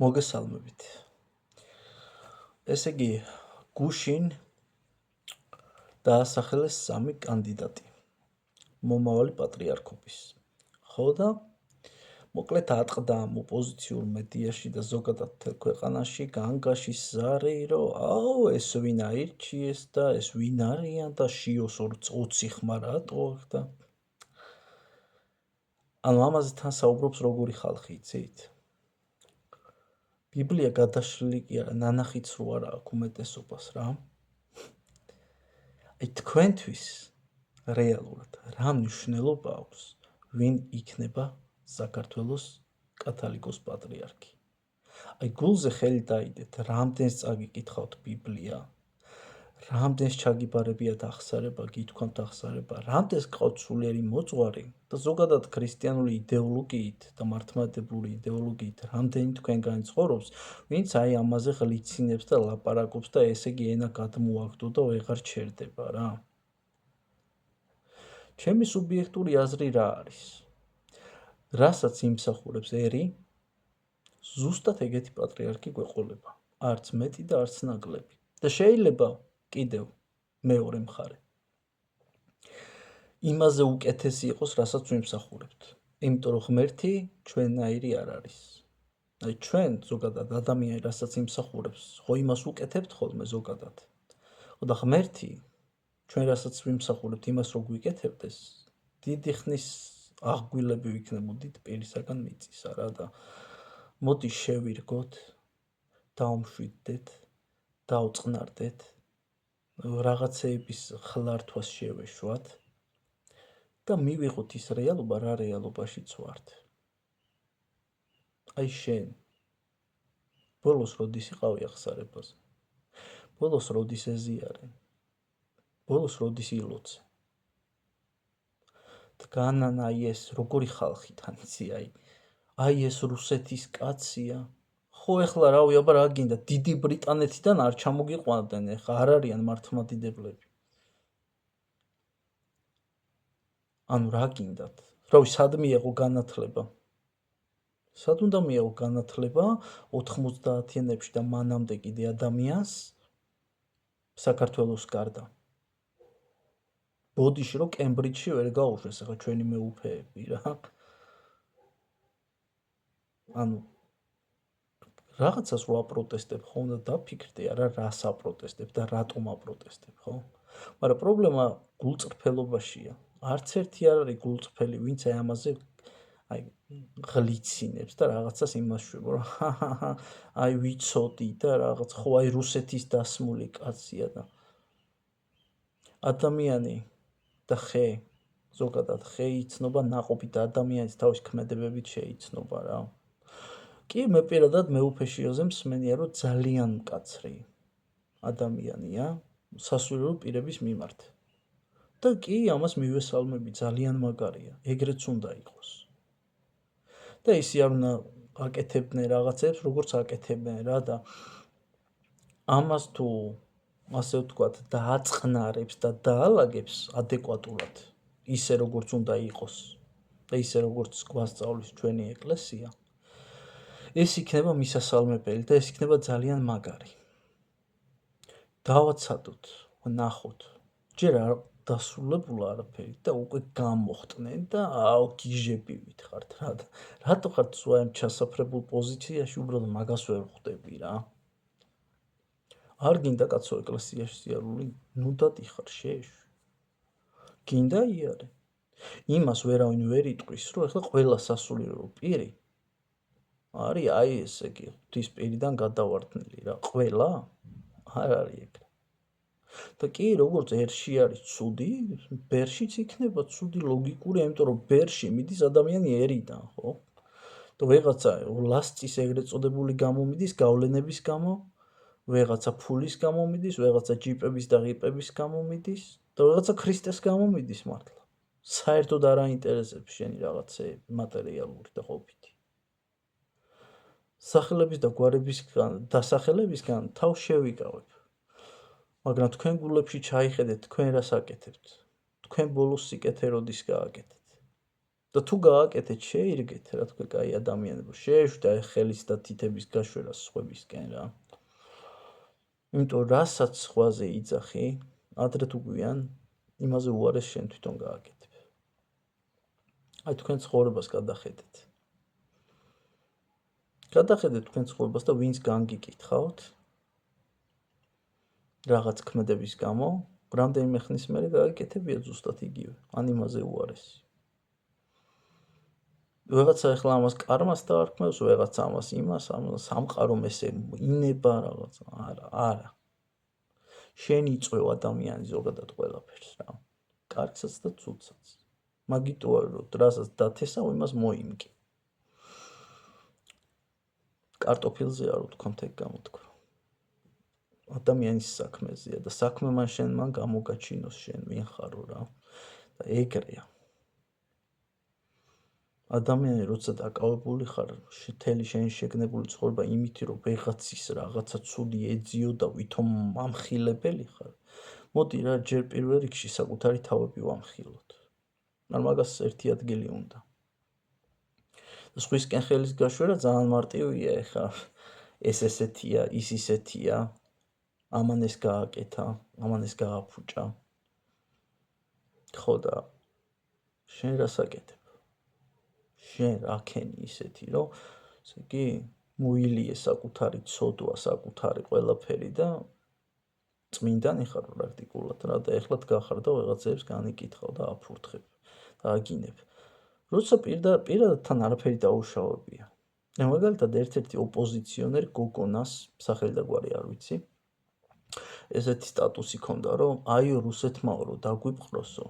მოგესალმებით. ესე იგი, გუშინ დაასახელეს 3 კანდიდატი მომავალი პატრიარქობის. ხო და მოკლედ ატყდა ამ ოპოზიციურ მედიაში და ზოგადად მთელ ქვეყანაში განგაშის ზარი, რომ აუ ეს ვინ აირჩიეს და ეს ვინ არიან და შიოს 20 ხმა რატო აქვს და ანუ ამაზე თან საუბრობს როგორი ხალხი, იცით? ბიბლია გადაშლილი კი არა, ნანახიც რო არა აქვს უმეტესობას რა. აი თქვენთვის რეალურად რა მნიშვნელობა აქვს, ვინ იქნება საქართველოს კათოლიკოს პატრიარქი? აი გულზე ხელი დაიდეთ, რამდენს წაგიკითხავთ ბიბლია, რამდენს ჩაგიბარებიათ აღსარება, გითქვამთ აღსარება, რამდენს გყავთ სულიერი მოძღვარი და ზოგადად ქრისტიანული იდეოლოგიით და მართლმადიდებლური იდეოლოგიით რამდენი თქვენგანი ცხოვრობს, ვინც აი ამაზე ღლიცინებს და ლაპარაკობს და ესე იგი ენა გადმოაგდო და ვეღარ ჩერდება რა. ჩემი სუბიექტური აზრი რა არის? რასაც იმსახურებს ერი, ზუსტად ეგეთი პატრიარქი გვეყოლება, არც მეტი და არც ნაკლები. და შეიძლება კიდევ მეორე მხარე იმაზე უკეთესი იყოს, რასაც ვიმსახურებთ. იმიტომ რომ ღმერთი ჩვენნაირი არ არის. აი ჩვენ ზოგადად ადამიანი რასაც იმსახურებს, ხო იმას უკეთებთ ხოლმე ზოგადად. ხო და ღმერთი ჩვენ რასაც ვიმსახურებთ, იმას რო გვიკეთებდეს, დიდი ხნის აღგვილები ვიქნებოდით პირისაგან მიწისა რა და მოდი შევირგოთ, დავმშვიდდეთ, დავწყნარდეთ, რაღაცეების ხლართვას შევეშვათ და მივიღოთ ის რეალობა, რა რეალობაშიც ვართ. აი შენ ბოლოს როდის იყავი აღსარებაზე? ბოლოს როდის ეზიარე? ბოლოს როდის ილოცე? დგანან აი ეს როგორი ხალხი თან იცი აი ეს რუსეთის კაცია. ხო ეხლა რავი აბა რა გინდა, დიდი ბრიტანეთიდან არ ჩამოგიყვანდნენ, ეხლა არ არიან მართლმადიდებლები. ანუ რა გინდათ? რავი სად მიეღო განათლება? სად უნდა მიეღო განათლება 90-იანებში და მანამდე კიდე ადამიანს საქართველოს გარდა? ბოდიში რომ კემბრიჯში ვერ გაუშვეს ახლა ჩვენი მეუფეები რა. ანუ რაღაცას რო აპროტესტებ, ხო უნდა დაფიქრდე არა რას აპროტესტებ და რატომ აპროტესტებ, ხო? მაგრამ პრობლემა გულწრფელობაშია. არც ერთი არ არის გულწრფელი, ვინც აი ამაზე აი ღლიცინებს და რაღაცას იმას შვება, რომ აი ვიცოდი და რაღაც ხო აი რუსეთის დასმული კაცია და ადამიანი და ხე, ზოგადად ხე იცნობა ნაყოფით და ადამიანის თავის ქმედებებით შეიცნობა რა. კი მე პირადად მეუფეშიოზე მსმენია, რომ ძალიან მკაცრი ადამიანია სასულიერო პირების მიმართ. და კი ამას მივესალმები, ძალიან მაგარია, ეგრეც უნდა იყოს. და ისე არ უნდა აკეთებდნენ რაღაცებს, როგორც აკეთებდნენ რა და ამას თუ ასე ვთქვათ, დააწყნარებს და დაალაგებს ადეკვატურად, ისე როგორც უნდა იყოს და ისე როგორც გვასწავლის ჩვენი ეკლესია, ეს იქნება მისასალმებელი და ეს იქნება ძალიან მაგარი. დავაცადოთ, ვნახოთ, ჯერ არ დასრულებულა არაფერი და უკვე გამოხტნენ და აუ გიჟებივით ხართ რა და რატო ხართ სულ ამ ჩასაფრებულ პოზიციაში, უბრალოდ მაგას ვერ ხვდები რა. არ გინდა კაცო ეკლესიაში სიარული, ნუდად იხარ შეეშვ. გინდა იარე. იმას ვერავინ ვერ იტყვის, რომ ეხლა ყველა სასულიერო პირი არის აი ესე იგი ღვთის პირიდან გადავარდნილი რა. ყველა? არ არის ეგრე. და კი როგორც ერში არის ცუდი, ბერშიც იქნება ცუდი ლოგიკური, იმიტომ რომ ბერში მიდის ადამიანი ერიდან, ხო? და ვეღაცა ლასწის ეგრეთ წოდებული გამო მიდის გავლენების გამო, ვეღაცა ფულის გამო მიდის, ვეღაცა ჯიპების და ღიპების გამო მიდის და ვეღაცა ქრისტეს გამო მიდის მართლა. საერთოდ არ აინტერესებს შენი რაღაცეები მატერიალური და ყოფითი. სახელების და გვარებისგან დასახელებისგან თავს შევიკავებ. მაგრამ თქვენ გულებში ჩაიხედეთ, თქვენ რას აკეთებთ? თქვენ ბოლოს სიკეთე როდის გააკეთეთ? და თუ გააკეთეთ, შეირგეთ, რა თქმა უნდა, კაი ადამიანებო, შეეშვით აი ხელის და თითების გაშვერას სხვებისკენ რა. იმიტომ რასაც სხვაზე იძახი, ადრე თუ გვიან იმაზე უარეს შენ თვითონ გააკეთებ. აი თქვენ ცხოვრებას გადახედეთ. გადახედეთ თქვენ ცხოვრებას და ვინც განგიკითხავთ რაღაც ქმედების გამო, რამდენიმე ხნის მერე გააკეთებია ზუსტად იგივე, ან იმაზე უარესი. ვიღაცა ახლა ამას კარმას დაარქმევს, ვიღაცა ამას იმას, სამყარო ესე ინება რაღაც, არა. შენ იწვევ ადამიანი ზოგადად ყველაფერს რა. კარგსაც და ცუდსაც. მაგიტო არ რომ რასაც დათესავ, იმას მოიმკი. კარტოფილზე არ ვთქვამთ ეგ გამოთქვა. ადამიანის საქმეზეა და საქმე მან გამოგაჩინოს შენ ვინ ხარო რა. და ეგრეა. ადამიანი როცა დაკავებული ხარ, მთელი შენი შეგნებული ცხოვრება იმითი რომ ვიღაცის რაღაცა ცუდი ეძიო და ვითომ ამხილებელი ხარ. მოდი რა ჯერ პირველ რიგში საკუთარი თავები ვამხილოთ. არ მაგას ერთი ადგილი უნდა. სხვისკენ ხელის გაშვერა ძალიან მარტივია ეხა. ეს ესეთია, ის ისეთია. ამან ეს გააკეთა, ამან ეს გააფუჭა. ხო და შენ რას აკეთებ? შენ აქენი ისეთი რომ ესე იგი მოილიე საკუთარი ცოდვა, საკუთარი ყველაფერი და წმინდანი ხარ პრაქტიკულად რა და ეხლაც გახარ და ვიღაცებს განიკითხავ და აფურთხებ და აგინებ. როცა პირადად თან არაფერი დაუშავებია. მაგალითად ერთ-ერთი ოპოზიციონერი გოგონას სახელი და გვარი არ ვიცი. ესეთი სტატუსი ქონდა რომ აიო რუსეთმაო რომ დაგვიპყროსო.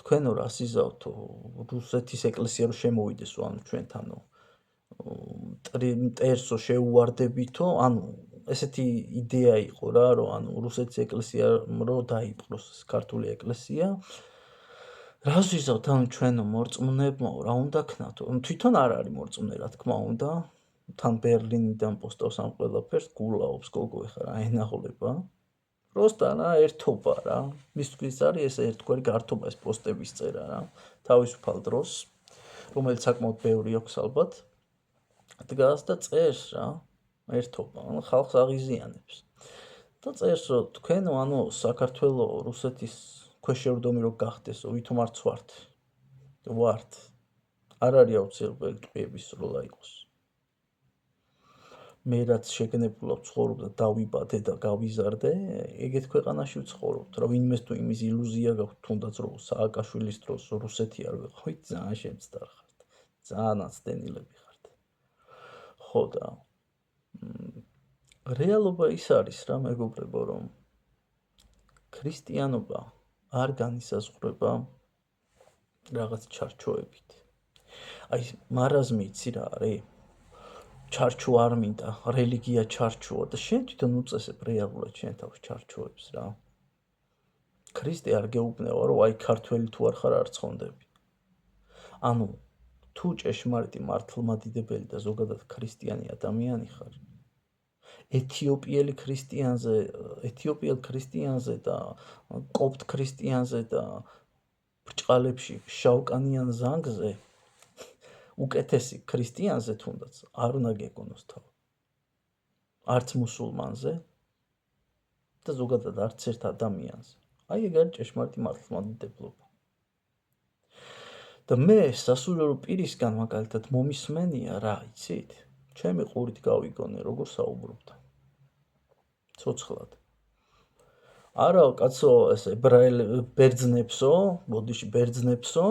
თქვენო რას იზავთო რუსეთის ეკლესია რომ შემოვიდეს ანუ ჩვენთანო მტერსო შეუვარდებითო ანუ ესეთი იდეა იყო რა რომ ანუ რუსეთის ეკლესია რომ დაიპყროს ქართული ეკლესია რას ვიზავთ ანუ ჩვენო მორწმუნეებმაო რა უნდა ქნათო თვითონ არ არის მორწმუნე რა თქმა უნდა თან ბერლინიდან პოსტავს ამ ყველაფერს გულაობს გოგო ეხა რა ენაღლება Просто რა ერთობა რა. მისთვის არის ეს ერთგვარი გართობა ეს პოსტების წერა რა. თავისუფალ დროს, რომელიც საკმაოდ ბევრი აქვს ალბათ. დგას და წერს რა. ერთობა, ანუ ხალხს აღიზიანებს. და წერს რომ თქვენო ანუ საქართველო რუსეთის ქვეშევრდომი რო გახდესო, ვითომ არც ვართ. ვართ. არ არის აუცილებელი ტყვიების სროლა იყოს. მე რაც შეგნებულად ვცხოვრობ და დავიბადე და გავიზარდე, ეგეთ ქვეყანაში ვცხოვრობთ, რა ვინმეს თუ იმის ილუზია გაქვთ, თუნდაც რომ სააკაშვილის დროს რუსეთი არ ვიყავით, ძალიან შემცდარ ხართ. ძალიან აცდენილები ხართ. ხო და რეალობა ის არის რა მეგობრებო, რომ ქრისტიანობა არ განისაზღვრება რაღაც ჩარჩოებით. აი მარაზმი იცი რა არის? ჩარჩო არ მინდა, რელიგია ჩარჩოა და შენ თვითონ უწესებ რეალურად შენ თავს ჩარჩოებს რა. ქრისტე არ გეუბნება რომ აი ქართველი თუ არ ხარ არ ცხონდები. ანუ თუ ჭეშმარიტი მართლმადიდებელი და ზოგადად ქრისტიანი ადამიანი ხარ, ეთიოპიელ ქრისტიანზე და კოპტ ქრისტიანზე და ბრჭყალებში შავკანიან ზანგზე უკეთესი ქრისტიანზე თუნდაც არ უნდა გეკონოს თავი. არც მუსულმანზე და ზოგადად არც ერთ ადამიანზე. აი ეგ არის ჭეშმარიტი მართლმადიდებლობა. და მე სასულიერო პირისგან მაგალითად მომისმენია რა, იცით? ჩემი ყურით გავიგონე როგორ საუბრობთ. ცოცხლად. არა კაცო ეს ბერძნებსო, ბოდიში ბერძნებსო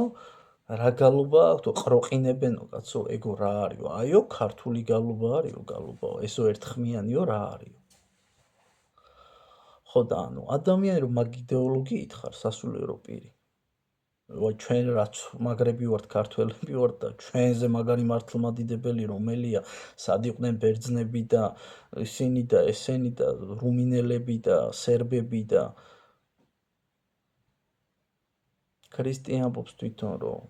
რა გალობა თუ ყროყინებენო კაცო ეგო რა არისო აიო ქართული გალობა არისო გალობაო ესო ერთხმიანიო რა არისო ხო და ანუ ადამიანი რომ მაგ იდეოლოგიით ხარ სასულიერო პირი ვაი ჩვენ რაც მაგრები ვართ ქართველები ვართ და ჩვენზე მაგარი მართლმადიდებელი რომელია სად იყვნენ ბერძნები და ისინი და ესენი და რუმინელები და სერბები და ქრისტიანობს თვითონ რომ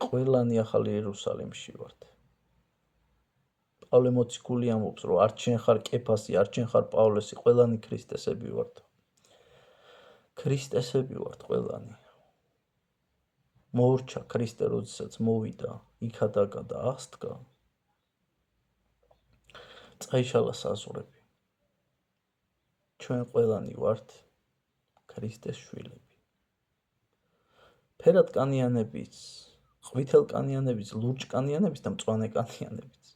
ყველანი ახალი იერუსალიმში ვართ. პავლე მოციქული ამბობს, რომ არც შენ ხარ კეფასი, არც შენ ხარ პავლესი, ყველანი ქრისტესები ვართ. ქრისტესები ვართ ყველანი. მოურჩა ქრისტე, როდესაც მოვიდა იქადაგა და აღსდგა, წაიშალა საზღვრები. ჩვენ ყველანი ვართ ქრისტეს შვილები. ფერადკანიანებიც, ყვითელკანიანებიც, ლურჯკანიანებიც და მწვანეკანიანებიც.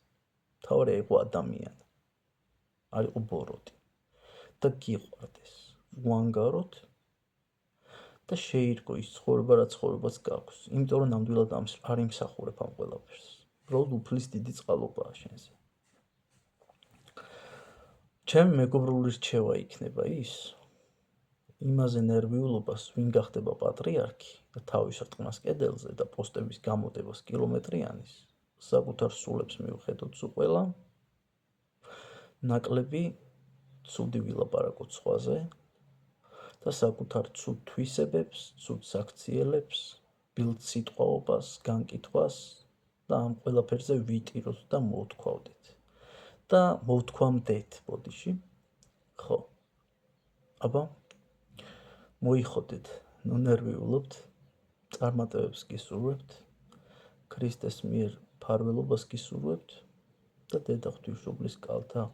მთავარია იყო ადამიანი. არ იყო ბოროტი. და გიყვარდეს, ვანგაროთ და შეირგო ის ცხოვრება, რაც ცხოვრებას გაქვს. იმიტომ რომ ნამდვილად არ იმსახურებ ამ ყველაფერს. უბრალოდ უფლის დიდი წყალობაა შენზე. ჩემი მეგობრული რჩევა იქნება ის, იმაზე ნერვიულობას, ვინ გახდება პატრიარქი და თავის რტყმას კედელზე და პოსტების გამოდებას კილომეტრიანის, საკუთარ სულებს მივხედოთ სულ ყველა, ნაკლები ცუდი ვილაპარაკოთ სხვაზე და საკუთარ ცუდ თვისებებს, ცუდ საქციელებს, ბილდ სიტყვაობას, განკითხვას და ამ ყველაფერზე ვიტიროთ და მოვთქვავდეთ. და მოვთქვამდეთ ბოდიში, ხო. აბა, მოიხოდეთ, ნუ ნერვიულობთ, წარმატებებს გისურვებთ, ქრისტეს მიერ მფარველობას გისურვებთ და დედა ღვთისმშობლის კალთა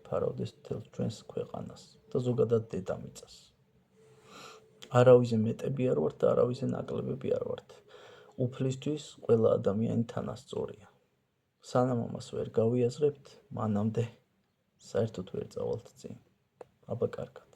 ფარავდეს მთელ ჩვენს ქვეყანას და ზოგადად დედამიწას. არავის მეტები არ ვართ და არავის ნაკლებები არ ვართ. უფლისთვის ყველა ადამიანი თანასწორია. სანამ ამას ვერ გავიაზრებთ, მანამდე საერთოდ ვერ წავალთ წინ. აბა კარგად.